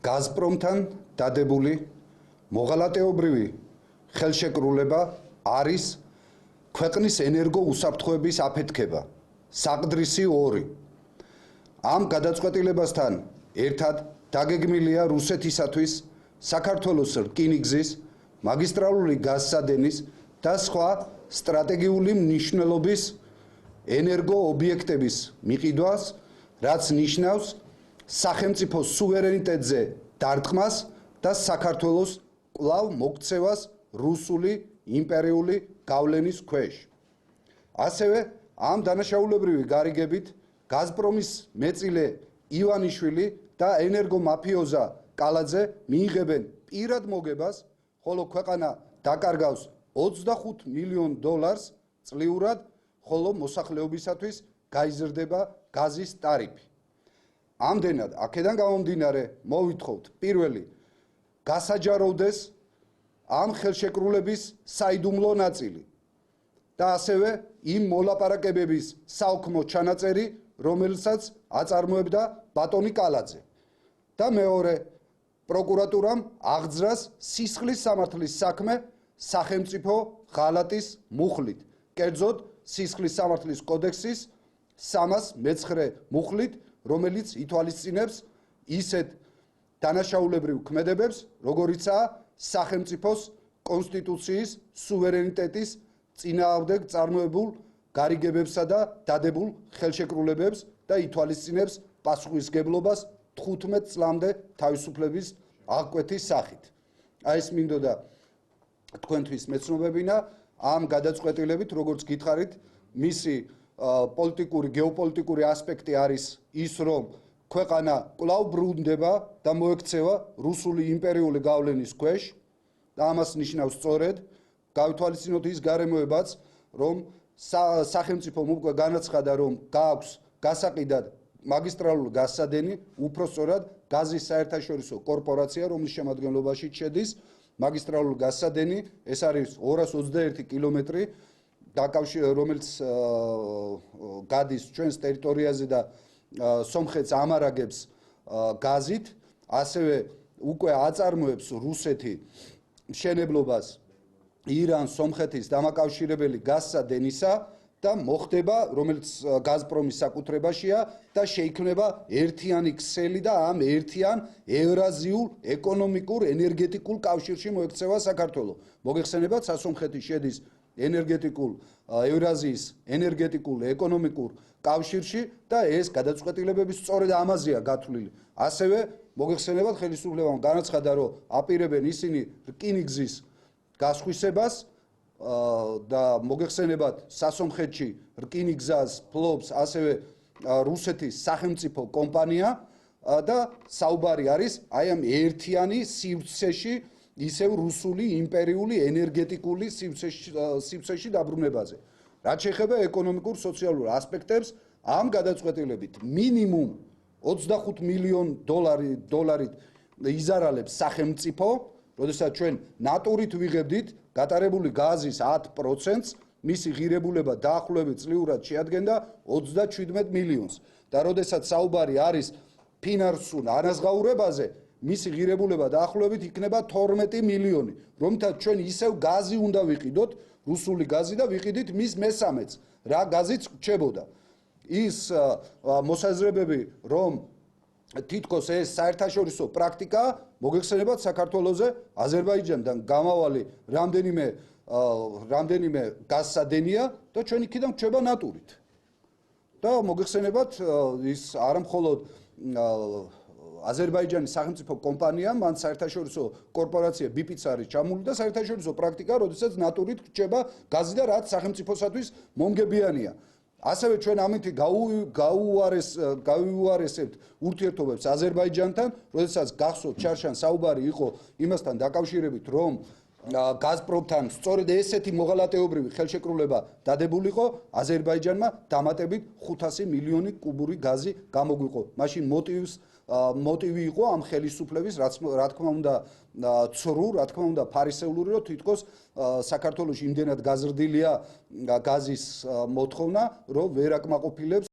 გაზპრომთან დადებული მოღალატეობრივი ხელშეკრულება არის ქვეყნის ენერგო უსაფრთხოების აფეთქება, საყდრისი 2. ამ გადაწყვეტილებასთან ერთად დაგეგმილია რუსეთისათვის საქართველოს რკინიგზის, მაგისტრალური გაზსადენის და სხვა სტრატეგიული მნიშვნელობის ენერგო ობიექტების მიყიდვას, რაც ნიშნავს სახელმწიფო სუვერენიტეტზე დარტყმას და საქართველოს კვლავ მოქცევას რუსული იმპერიული გავლენის ქვეშ. ასევე ამ დანაშაულებრივი გარიგებით გაზპრომის მეწილე ივანიშვილი და ენერგო მაფიოზა კალაძე მიიღებენ პირად მოგებას, ხოლო ქვეყანა დაკარგავს $25 მილიონ წლიურად, ხოლო მოსახლეობისათვის გაიზრდება გაზის ტარიფი. ამდენად, აქედან გამომდინარე, მოვითხოვთ პირველი გასაჯაროვდეს ამ ხელშეკრულების საიდუმლო ნაწილი და ასევე იმ მოლაპარაკებების საოქმო ჩანაწერი, რომელსაც აწარმოებდა ბატონი კალაძე. და მეორე, პროკურატურამ აღძრას სისხლის სამართლის საქმე სახელმწიფო ღალატის მუხლით, კერძოდ სისხლის სამართლის კოდექსის 309 მუხლით, რომელიც ითვალისწინებს ისეთ დანაშაულებრივ ქმედებებს, როგორიცაა სახელმწიფოს კონსტიტუციის სუვერენიტეტის წინააღმდეგ წარმოებულ გარიგებებსა და დადებულ ხელშეკრულებებს და ითვალისწინებს პასუხისგებლობას 15 წლამდე თავისუფლების აღკვეთის სახით. ეს მინდოდა თქვენთვის მეცნობებინა ამ გადაწყვეტილებით, როგორც გითხარით, მისი პოლიტიკური, გეოპოლიტიკური ასპექტი არის ის, რომ ქვეყანა კვლავ ბრუნდება და მოექცევა რუსული იმპერიული გავლენის ქვეშ და ამას ნიშნავს სწორედ გავითვალისწინოთ ის გარემოებაც, რომ სახელმწიფომ უკვე განაცხადა, რომ გააქვს გასაყიდად მაგისტრალური გაზსადენი, უпроსწორად გაზის საერთაშორისო კორპორაცია, რომლის შემადგენლობაში შედის მაგისტრალური გაზსადენი, ეს არის 221 კილომეტრი, რომელიც გადის ჩვენს ტერიტორიაზე და სომხეთს ამარაგებს გაზით, ასევე უკვე აწარმოებს რუსეთი მშენებლობას ირან-სომხეთის დამაკავშირებელი გაზსადენისა და მოხდება, რომელიც გაზპრომის საკუთრებაშია და შეიქმნება ერთიანი ქსელი და ამ ერთიან ევრაზიულ ეკონომიკურ ენერგეტიკულ კავშირში მოექცევა საქართველო. მოგეხსენებათ, სასომხეთი შედის ენერგეტიკულ ევრაზიის ენერგეტიკულ ეკონომიკურ კავშირში და ეს გადაწყვეტილებები სწორედ ამაზეა გათვლილი. ასევე მოგეხსენებათ, ხელისუფლებამ განაცხადა, რომ აპირებენ ისინი რკინიგზის გასხვისებას და მოგეხსენებათ, სასომხეთში რკინიგზას ფლობს ასევე რუსეთის სახელმწიფო კომპანია და საუბარი არის აი ამ ერთიანი სივრცეში ისევ რუსული იმპერიული ენერგეტიკული სივრცეში დაბრუნებაზე. რაც შეეხება ეკონომიკურ სოციალურ ასპექტებს, ამ გადაწყვეტილებით მინიმუმ $25 მილიონ იზარალებს სახელმწიფო, როდესაც ჩვენ ნატურით ვიღებდით გატარებული გაზის 10%-ს, მისი ღირებულება დაახლოებით წლიურად შეადგენდა 37 მილიონს და როდესაც საუბარი არის ფინანსურ ანაზღაურებაზე, მისი ღირებულება დაახლოებით იქნება 12 მილიონი, რომთაც ჩვენ ისევ გაზი უნდა ვიყიდოთ, რუსული გაზი და ვიყიდით მის მესამეც, რა გაზიც რჩებოდა. ის მოსაზრებები, რომ თითქოს ეს საერთაშორისო პრაქტიკაა, მოგეხსენებათ, საქართველოზე აზერბაიჯანიდან გამავალი რამდენიმე გაზსადენია და ჩვენ იქიდან გვჭება ნატურით. და მოგეხსენებათ, ის არა მხოლოდ აზერბაიჯანის სახელმწიფო კომპანია, მან საერთაშორისო კორპორაცია ბიპიც არის ჩამული და საერთაშორისო პრაქტიკა, როდესაც ნატურით გვჭება გაზი და რაც სახელმწიფოსათვის მომგებიანია. ასევე ჩვენ ამით გავუარესებთ ურთიერთობებს აზერბაიჯანთან, როდესაც გახსოვთ, ჩარშან საუბარი იყო იმასთან დაკავშირებით, რომ გაზპრომთან სწორედ ესეთი მოღალატეობრივი ხელშეკრულება დადებულიყო, აზერბაიჯანმა დამატებით 500 მილიონი კუბური გაზი გამოგვიყო. მაშინ მოტივი იყო ამ ხელისუფლების, რა თქმა უნდა, ცრუ, რა თქმა უნდა, ფარისეულური, რომ თითქოს საქართველოში იმდენად გაზრდილია გაზის მოთხოვნა, რომ ვერ აკმაყოფილებს